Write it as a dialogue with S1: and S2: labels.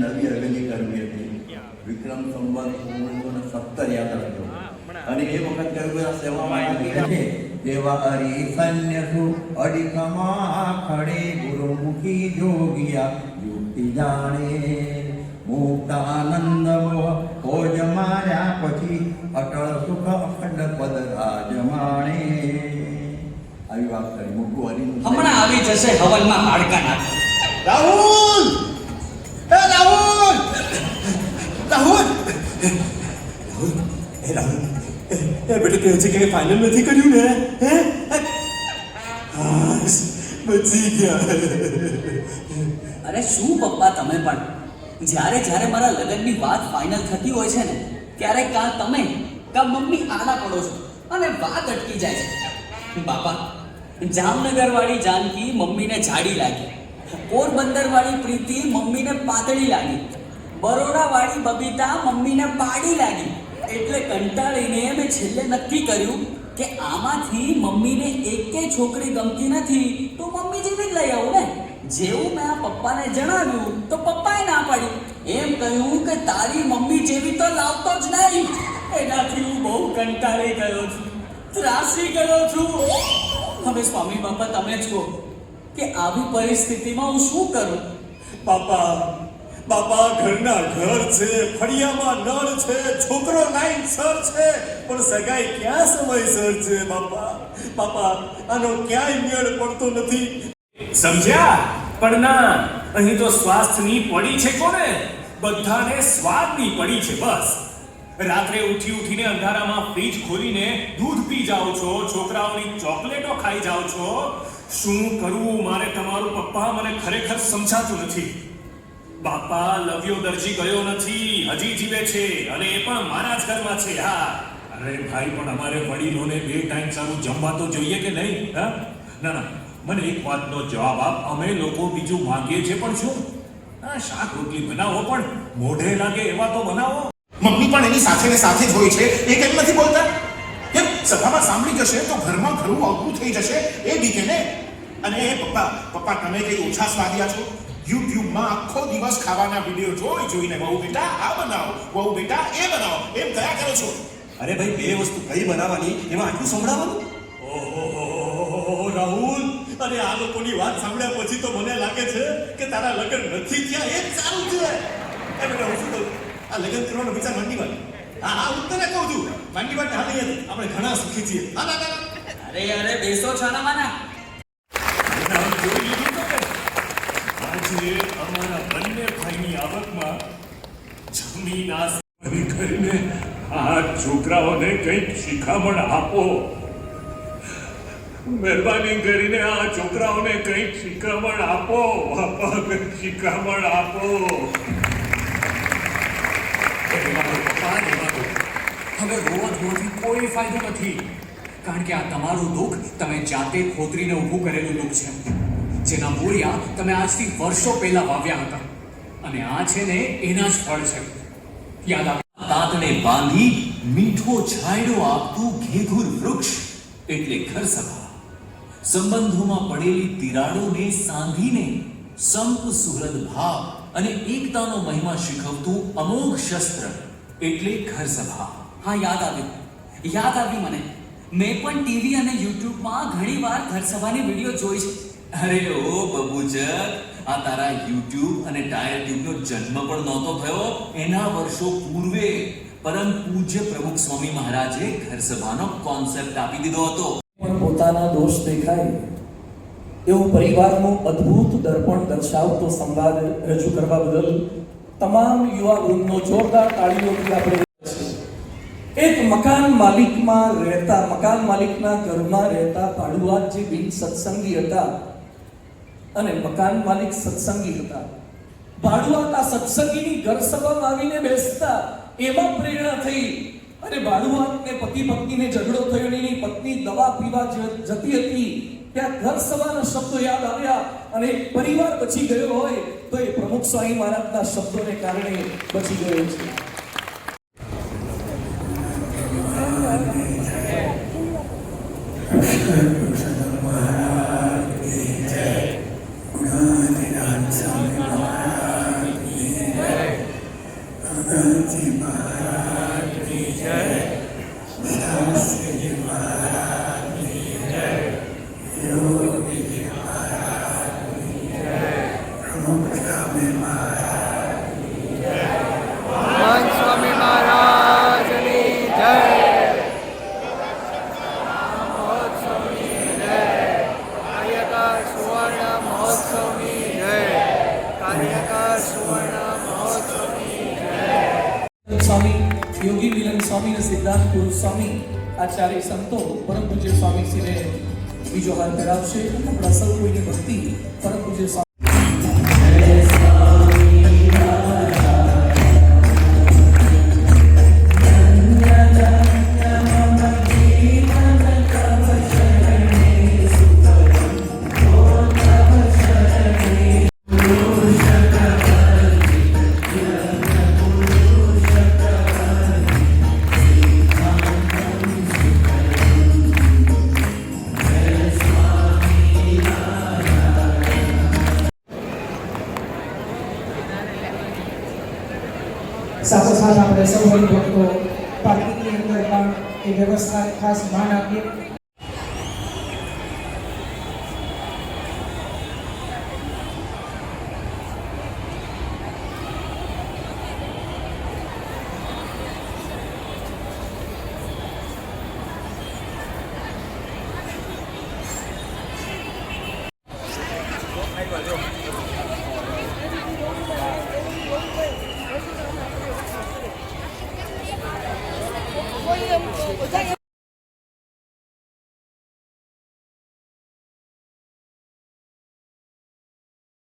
S1: નવી હવેલી કરવી હતી. વિક્રમ સંવત 1917 યાદ રાખજો. અને એ વખત કર્યું સેવામાં છે દેવા હરિસન્યસુ અડિકમા ખડે ગુરુમુખી જોગિયા યુક્તિ જાણે મુક્ત આનંદ ભોજ માર્યા પછી અટળ સુખ અખંડ પદ રાજ માણે. આવી વાત કરી મોટું હરિનું
S2: હમણાં આવી જશે હવનમાં હાડકા નાખ.
S3: રાહુલ, એ રાહુલ, રાહુલ, એ રાહુલ, એ બેટા કહે છે કે ફાઇનલ નથી કર્યું ને? હે હાશ, બચી ગયા.
S2: અરે શું પપ્પા તમે પણ જ્યારે જ્યારે મારા લગ્નની વાત ફાઇનલ થતી હોય છે ને ત્યારે કાં તમે કાં મમ્મી આડા પડો છો અને વાત અટકી જાય છે. બાપા, જામનગર વાળી જાનકી મમ્મીને જાડી લાગી, પોરબંદર વાળી પ્રીતિ મમ્મીને પાતળી લાગી, બરોડા વાળી બબીતા મમ્મીને પાડી લાગી. એટલે કંટાળીને મેં છેલ્લે નક્કી કર્યું કે આમાંથી મમ્મીને એકેય છોકરી ગમતી નથી તો મમ્મી જેવી જ લઈ આવું ને. જેવું મેં આ પપ્પાને જણાવ્યું તો પપ્પાએ ના પાડી. એમ કહ્યું કે તારી મમ્મી જેવી તો લાવતો જ નહીં. એનાથી હું બહુ કંટાળી ગયો છું, ત્રાસી ગયો છું. હવે સ્વામી બાપા તમે જ કહો કે આવી પરિસ્થિતિમાં હું શું કરું?
S3: બાપા, બાપા, ઘરના ઘર છે, ફળિયામાં નળ છે, છોકરો લાઈનસર છે, પણ સગાઈ ક્યાં સમયસર છે? બાપા, બાપા, આનો ક્યાંય મેળ પડતો નથી.
S4: સમજ્યા? પણ ના, અહીં તો સ્વાસ્થ્યની પડી છે કોને? બધાને સ્વાદની પડી છે બસ. રાત્રે ઉઠીને અંધારામાં ફ્રીજ ખોલીને દૂધ પી જાઓ છો, છોકરાઓની ચોકલેટો ખાઈ જાઓ છો. શું કરવું મારે તમારું પપ્પા? મને ખરેખર સમજાતું નથી. બાપા, લવ્યો દરજી ગયો નથી, હજી જીવે છે અને એ પણ મારા જ ઘરમાં છે. હા, અરે ભાઈ, પણ અમારે વડીલોને 2 ટાઈમ સારું જમવા તો જોઈએ કે નહીં? હા, ના ના, મને એક વાતનો જવાબ આપ. અમે લોકો બીજું માંગીએ છીએ પણ શું? હા, શાક રોટલી બનાવો, પણ મોઢે લાગે એવા તો બનાવો.
S5: મમ્મી પણ એની સાથે ને સાથે જ હોય છે. એ કેમ નથી બોલતા? કેમ સભામાં સાંભળી જશે તો ઘરમાં ઘરું આવતું થઈ જશે, એ બીકે ને. અને એ પપ્પા, પપ્પા, તમે કઈ ઓછા સ્વાદિયા છો? યુટ્યુબમાં આખો દિવસ ખાવાના વિડીયો જોઈને વહુ બેટા આ બનાવો, વહુ બેટા એ બનાવો, એમ કયા કરો છો?
S3: અરે ભાઈ, 2 વસ્તુ કઈ બનાવવાની, એમાં આટલું સંભળાવવાનું? ઓહો રાહુલ, અરે આ લોકોની વાત સાંભળ્યા પછી તો મને લાગે છે કે તારા લગ્ન નથી થયા એ જ સારું છે. એ બેટા, હું શું કહું, આ લગ્ન કરવાનો વિચાર માંડી વાત. હા, હું તને કહું છું, માંડી વાત હા નહીં, આપણે ઘણા સુખી છીએ. હા, ના, ના.
S2: અરે બેસો છાનામાના.
S4: આજે અમારા બંને ભાઈની આવકમાં જમીન આસમાન કરીને આ છોકરાઓને કંઈક શિખામણ આપો. મહેરબાની કરીને આ છોકરાઓને કંઈક શિખામણ આપો. બાપા, કંઈક શિખામણ આપો.
S6: હવે રોવાથી કોઈ ફાયદો નથી, કારણ કે આ તમારું દુઃખ તમે જાતે ખોતરીને ઊભું કરેલું દુઃખ છે, જેના મૂળિયા તમે આજથી વર્ષો પહેલા વાવ્યા હતા. અને આ છે ને એના જ ફળ છે. યાદ આપ,
S7: તાતને બાંધી મીઠો છાંયડો આપતું ઘેઘુર વૃક્ષ એટલે ઘર સભા. સંબંધોમાં પડેલી તિરાડોને સાંધીને સંપ સુહૃદ ભાવ અને એકતાનો મહિમા શીખવતું અમોઘ શસ્ત્ર એટલે ઘર સભા.
S2: હા, યાદ આવી મને. મેં પણ ટીવી અને યુટ્યુબમાં ઘણીવાર ઘર સભાની વિડીયો જોઈ છે.
S7: અરે ઓ બબુચક, આ તારા યુટ્યુબ અને ટાયર ટ્યુબનો જન્મ પણ નહોતો થયો એના વર્ષો પૂર્વે પરમ પૂજ્ય પ્રમુખ સ્વામી મહારાજે ઘર સભાનો કોન્સેપ્ટ આપી દીધો હતો.
S8: પણ પોતાના દોષ દેખાય એવું પરિવારનું અદ્ભુત દર્પણ દર્શાવતો સંવાદ રજૂ કરવા બદલ તમામ યુવા વૃંદનો જોરદાર તાળીઓથી આપણે એક મકાન માલિકના ઘરમાં રહેતા ભાડુઆત જે બિન સત્સંગી હતા અને મકાન માલિક સત્સંગી હતા. ભાડુઆત આ સત્સંગીની ઘર સભામાં આવીને બેસતા, એમાં પ્રેરણા થઈ અને ભાડુઆતને પતિ પત્નીને ઝઘડો થયો, એની પત્ની દવા પીવા જતી હતી, ત્યાં ઘર સભાના શબ્દો યાદ આવ્યા અને પરિવાર બચી ગયો હોય તો એ પ્રમુખ સ્વામી મહારાજના શબ્દોને કારણે બચી ગયો છે.
S9: ભગવાન સ્વામી મહારાજની જય. મહોત્સવની જય. કાર્યકર સુવર્ણ મહોત્સવની જય. કાર્યકર સુવર્ણ મહોત્સવની જય.
S8: સ્વામી યોગી મિલન સ્વામી અને સિદ્ધાંત પુરુષ સ્વામી આ ચારેય સંતો પરમ પૂજ્ય સ્વામીશ્રીને બીજો હાર ધરાવશે અને આપણા સૌ કોઈની ભક્તિ પરમ પૂજ્ય સ્વામી
S10: સાથોસાથ આપણે સૌ હરિભક્તો પાર્કિંગની અંદર પણ એ વ્યવસ્થા ખાસ ધ્યાન આપીએ.
S9: કોઈ